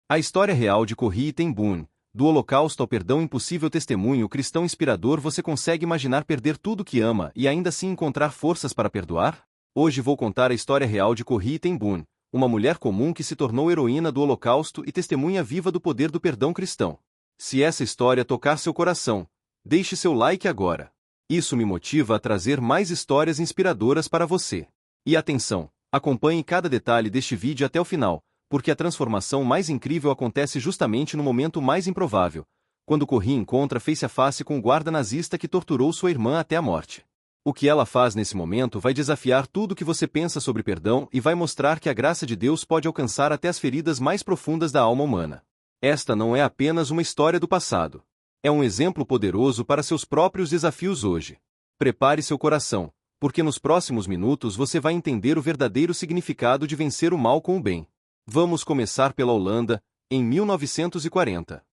A história real de Corrie ten Boom, do Holocausto ao perdão impossível testemunho cristão inspirador. Você consegue imaginar perder tudo que ama e ainda assim encontrar forças para perdoar? Hoje vou contar a história real de Corrie ten Boom, uma mulher comum que se tornou heroína do Holocausto e testemunha viva do poder do perdão cristão. Se essa história tocar seu coração, deixe seu like agora. Isso me motiva a trazer mais histórias inspiradoras para você. E atenção, acompanhe cada detalhe deste vídeo até o final, porque a transformação mais incrível acontece justamente no momento mais improvável, quando Corrie encontra face a face com o guarda nazista que torturou sua irmã até a morte. O que ela faz nesse momento vai desafiar tudo o que você pensa sobre perdão e vai mostrar que a graça de Deus pode alcançar até as feridas mais profundas da alma humana. Esta não é apenas uma história do passado. É um exemplo poderoso para seus próprios desafios hoje. Prepare seu coração, porque nos próximos minutos você vai entender o verdadeiro significado de vencer o mal com o bem. Vamos começar pela Holanda, em 1940.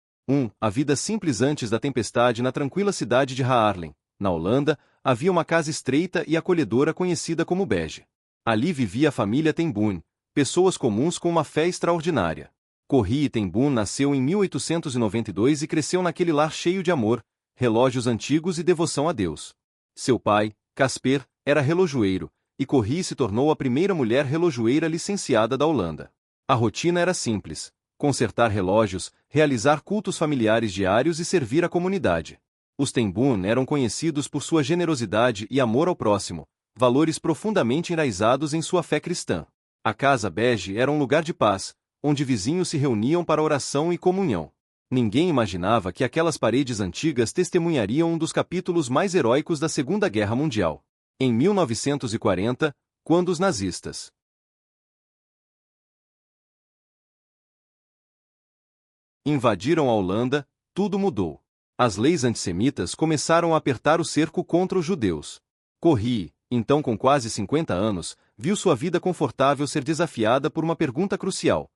A vida simples antes da tempestade. Na tranquila cidade de Haarlem, na Holanda, havia uma casa estreita e acolhedora conhecida como Bege. Ali vivia a família ten Boom, pessoas comuns com uma fé extraordinária. Corrie ten Boom nasceu em 1892 e cresceu naquele lar cheio de amor, relógios antigos e devoção a Deus. Seu pai, Casper, era relojoeiro, e Corrie se tornou a primeira mulher relojoeira licenciada da Holanda. A rotina era simples: consertar relógios, realizar cultos familiares diários e servir a comunidade. Os ten Boom eram conhecidos por sua generosidade e amor ao próximo, valores profundamente enraizados em sua fé cristã. A casa Bege era um lugar de paz, onde vizinhos se reuniam para oração e comunhão. Ninguém imaginava que aquelas paredes antigas testemunhariam um dos capítulos mais heróicos da Segunda Guerra Mundial. Em 1940, quando os nazistas invadiram a Holanda, tudo mudou. As leis antissemitas começaram a apertar o cerco contra os judeus. Corrie, então com quase 50 anos, viu sua vida confortável ser desafiada por uma pergunta crucial: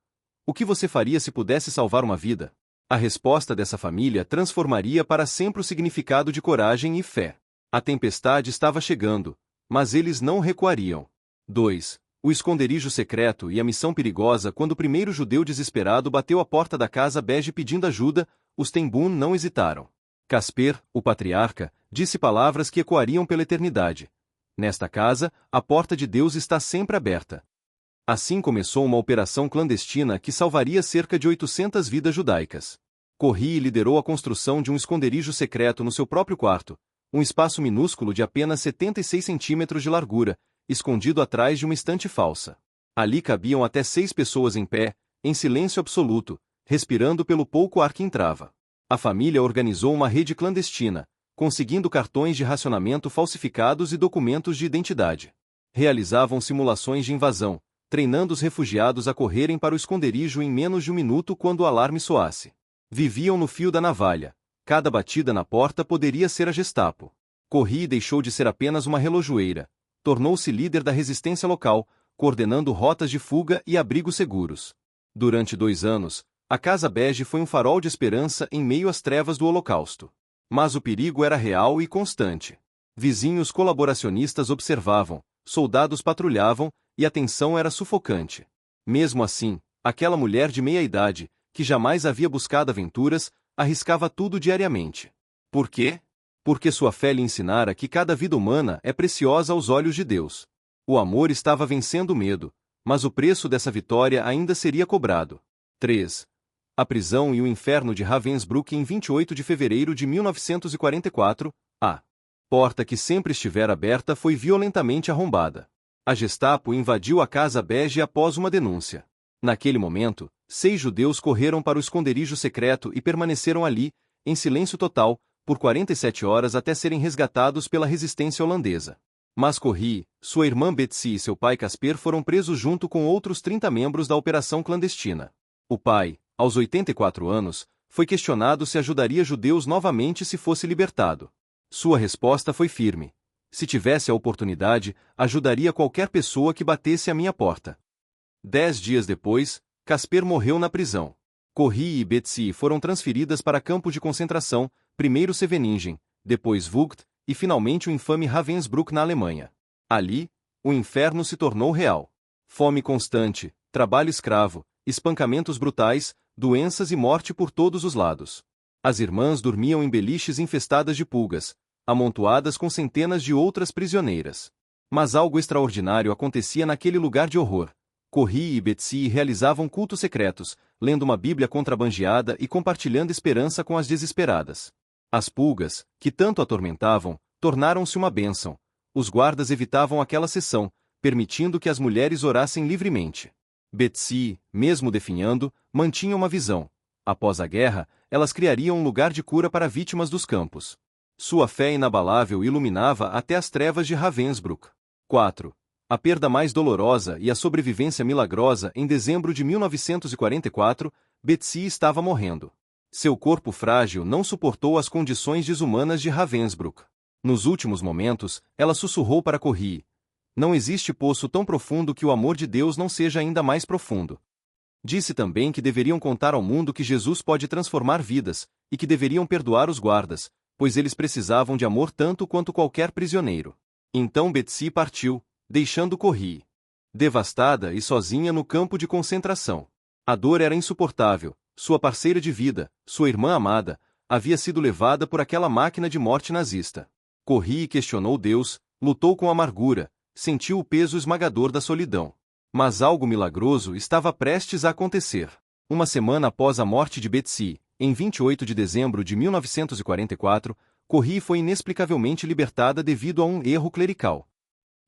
o que você faria se pudesse salvar uma vida? A resposta dessa família transformaria para sempre o significado de coragem e fé. A tempestade estava chegando, mas eles não recuariam. 2. O esconderijo secreto e a missão perigosa. Quando o primeiro judeu desesperado bateu à porta da casa Bege pedindo ajuda, os ten Boom não hesitaram. Casper, o patriarca, disse palavras que ecoariam pela eternidade: nesta casa, a porta de Deus está sempre aberta. Assim começou uma operação clandestina que salvaria cerca de 800 vidas judaicas. Corrie liderou a construção de um esconderijo secreto no seu próprio quarto, um espaço minúsculo de apenas 76 centímetros de largura, escondido atrás de uma estante falsa. Ali cabiam até 6 pessoas em pé, em silêncio absoluto, respirando pelo pouco ar que entrava. A família organizou uma rede clandestina, conseguindo cartões de racionamento falsificados e documentos de identidade. Realizavam simulações de invasão, treinando os refugiados a correrem para o esconderijo em menos de um minuto quando o alarme soasse. Viviam no fio da navalha. Cada batida na porta poderia ser a Gestapo. Corrie deixou de ser apenas uma relojoeira. Tornou-se líder da resistência local, coordenando rotas de fuga e abrigos seguros. Durante 2 anos, a Casa Bege foi um farol de esperança em meio às trevas do Holocausto. Mas o perigo era real e constante. Vizinhos colaboracionistas observavam, soldados patrulhavam, e a tensão era sufocante. Mesmo assim, aquela mulher de meia-idade, que jamais havia buscado aventuras, arriscava tudo diariamente. Por quê? Porque sua fé lhe ensinara que cada vida humana é preciosa aos olhos de Deus. O amor estava vencendo o medo, mas o preço dessa vitória ainda seria cobrado. 3. A prisão e o inferno de Ravensbrück. Em 28 de fevereiro de 1944, a porta que sempre estivera aberta foi violentamente arrombada. A Gestapo invadiu a casa Bege após uma denúncia. Naquele momento, 6 judeus correram para o esconderijo secreto e permaneceram ali, em silêncio total, por 47 horas até serem resgatados pela resistência holandesa. Mas Corrie, sua irmã Betsy e seu pai Casper foram presos junto com outros 30 membros da operação clandestina. O pai, aos 84 anos, foi questionado se ajudaria judeus novamente se fosse libertado. Sua resposta foi firme: se tivesse a oportunidade, ajudaria qualquer pessoa que batesse à minha porta. 10 dias depois, Casper morreu na prisão. Corrie e Betsy foram transferidas para campos de concentração, primeiro Scheveningen, depois Vught, e finalmente o infame Ravensbrück na Alemanha. Ali, o inferno se tornou real. Fome constante, trabalho escravo, espancamentos brutais, doenças e morte por todos os lados. As irmãs dormiam em beliches infestadas de pulgas, amontoadas com centenas de outras prisioneiras. Mas algo extraordinário acontecia naquele lugar de horror. Corrie e Betsy realizavam cultos secretos, lendo uma Bíblia contrabandeada e compartilhando esperança com as desesperadas. As pulgas, que tanto atormentavam, tornaram-se uma bênção. Os guardas evitavam aquela sessão, permitindo que as mulheres orassem livremente. Betsy, mesmo definhando, mantinha uma visão. Após a guerra, elas criariam um lugar de cura para vítimas dos campos. Sua fé inabalável iluminava até as trevas de Ravensbrück. 4. A perda mais dolorosa e a sobrevivência milagrosa. Em dezembro de 1944, Betsy estava morrendo. Seu corpo frágil não suportou as condições desumanas de Ravensbrück. Nos últimos momentos, ela sussurrou para Corrie: "Não existe poço tão profundo que o amor de Deus não seja ainda mais profundo." Disse também que deveriam contar ao mundo que Jesus pode transformar vidas, e que deveriam perdoar os guardas, pois eles precisavam de amor tanto quanto qualquer prisioneiro. Então Betsy partiu, deixando Corrie devastada e sozinha no campo de concentração. A dor era insuportável. Sua parceira de vida, sua irmã amada, havia sido levada por aquela máquina de morte nazista. Corrie questionou Deus, lutou com amargura, sentiu o peso esmagador da solidão. Mas algo milagroso estava prestes a acontecer. Uma semana após a morte de Betsy, em 28 de dezembro de 1944, Corrie foi inexplicavelmente libertada devido a um erro clerical.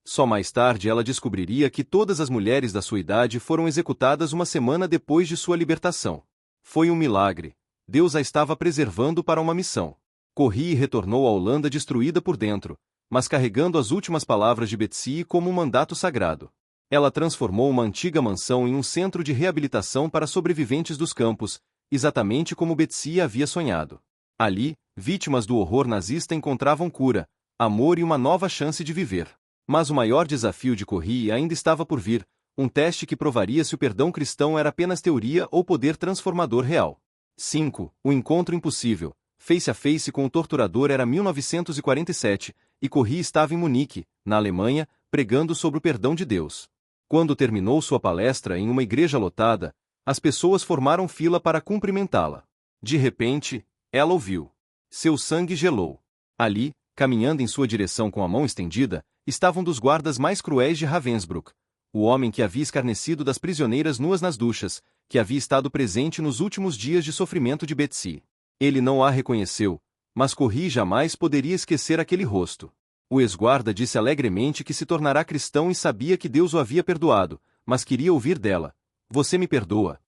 Só mais tarde ela descobriria que todas as mulheres da sua idade foram executadas uma semana depois de sua libertação. Foi um milagre. Deus a estava preservando para uma missão. Corrie retornou à Holanda destruída por dentro, mas carregando as últimas palavras de Betsy como um mandato sagrado. Ela transformou uma antiga mansão em um centro de reabilitação para sobreviventes dos campos, exatamente como Betsy havia sonhado. Ali, vítimas do horror nazista encontravam cura, amor e uma nova chance de viver. Mas o maior desafio de Corrie ainda estava por vir, um teste que provaria se o perdão cristão era apenas teoria ou poder transformador real. 5. O encontro impossível. Face a face com o torturador era 1947, e Corrie estava em Munique, na Alemanha, pregando sobre o perdão de Deus. Quando terminou sua palestra em uma igreja lotada, as pessoas formaram fila para cumprimentá-la. De repente, ela ouviu. Seu sangue gelou. Ali, caminhando em sua direção com a mão estendida, estavam dos guardas mais cruéis de Ravensbrück. O homem que havia escarnecido das prisioneiras nuas nas duchas, que havia estado presente nos últimos dias de sofrimento de Betsy. Ele não a reconheceu, mas Corrie jamais poderia esquecer aquele rosto. O ex-guarda disse alegremente que se tornará cristão e sabia que Deus o havia perdoado, mas queria ouvir dela: "Você me perdoa?"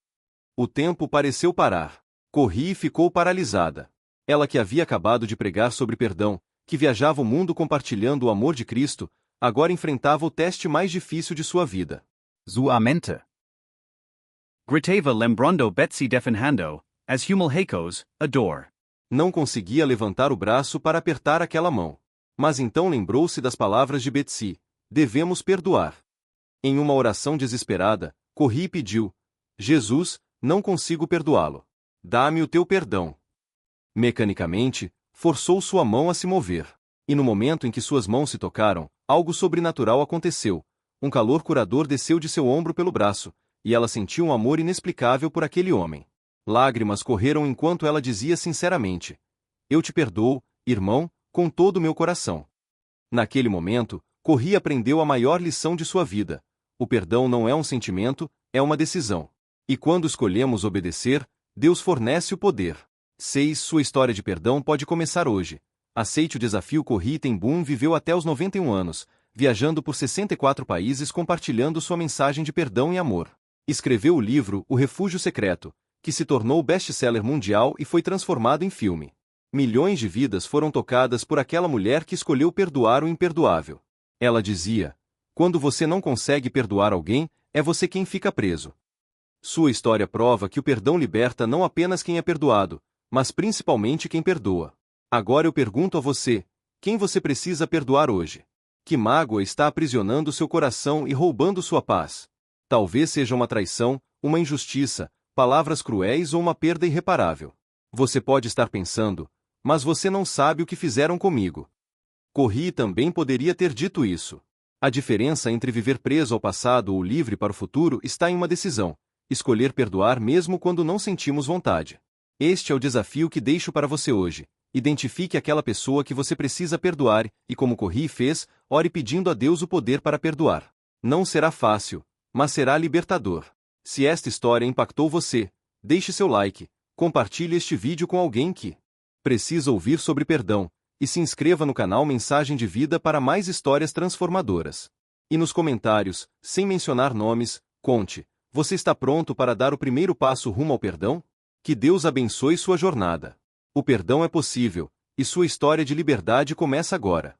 O tempo pareceu parar. Corrie ficou paralisada. Ela que havia acabado de pregar sobre perdão, que viajava o mundo compartilhando o amor de Cristo, agora enfrentava o teste mais difícil de sua vida. Zuamente. Gritava lembrando Betsy defendendo, as humil hacos, a dor. Não conseguia levantar o braço para apertar aquela mão. Mas então lembrou-se das palavras de Betsy: "Devemos perdoar." Em uma oração desesperada, Corrie pediu: "Jesus, não consigo perdoá-lo. Dá-me o teu perdão." Mecanicamente, forçou sua mão a se mover. E no momento em que suas mãos se tocaram, algo sobrenatural aconteceu. Um calor curador desceu de seu ombro pelo braço, e ela sentiu um amor inexplicável por aquele homem. Lágrimas correram enquanto ela dizia sinceramente: "Eu te perdoo, irmão, com todo o meu coração." Naquele momento, Corrie aprendeu a maior lição de sua vida. O perdão não é um sentimento, é uma decisão. E quando escolhemos obedecer, Deus fornece o poder. 6. Sua história de perdão pode começar hoje. Aceite o desafio. Corrie ten Boom viveu até os 91 anos, viajando por 64 países compartilhando sua mensagem de perdão e amor. Escreveu o livro O Refúgio Secreto, que se tornou best-seller mundial e foi transformado em filme. Milhões de vidas foram tocadas por aquela mulher que escolheu perdoar o imperdoável. Ela dizia: "Quando você não consegue perdoar alguém, é você quem fica preso." Sua história prova que o perdão liberta não apenas quem é perdoado, mas principalmente quem perdoa. Agora eu pergunto a você: quem você precisa perdoar hoje? Que mágoa está aprisionando seu coração e roubando sua paz? Talvez seja uma traição, uma injustiça, palavras cruéis ou uma perda irreparável. Você pode estar pensando: "Mas você não sabe o que fizeram comigo." Corrie também poderia ter dito isso. A diferença entre viver preso ao passado ou livre para o futuro está em uma decisão. escolher perdoar mesmo quando não sentimos vontade. Este é o desafio que deixo para você hoje. Identifique aquela pessoa que você precisa perdoar e, como Corrie fez, ore pedindo a Deus o poder para perdoar. Não será fácil, mas será libertador. Se esta história impactou você, deixe seu like, compartilhe este vídeo com alguém que precisa ouvir sobre perdão, e se inscreva no canal Mensagem de Vida para mais histórias transformadoras. E nos comentários, sem mencionar nomes, conte: você está pronto para dar o primeiro passo rumo ao perdão? Que Deus abençoe sua jornada. O perdão é possível, e sua história de liberdade começa agora.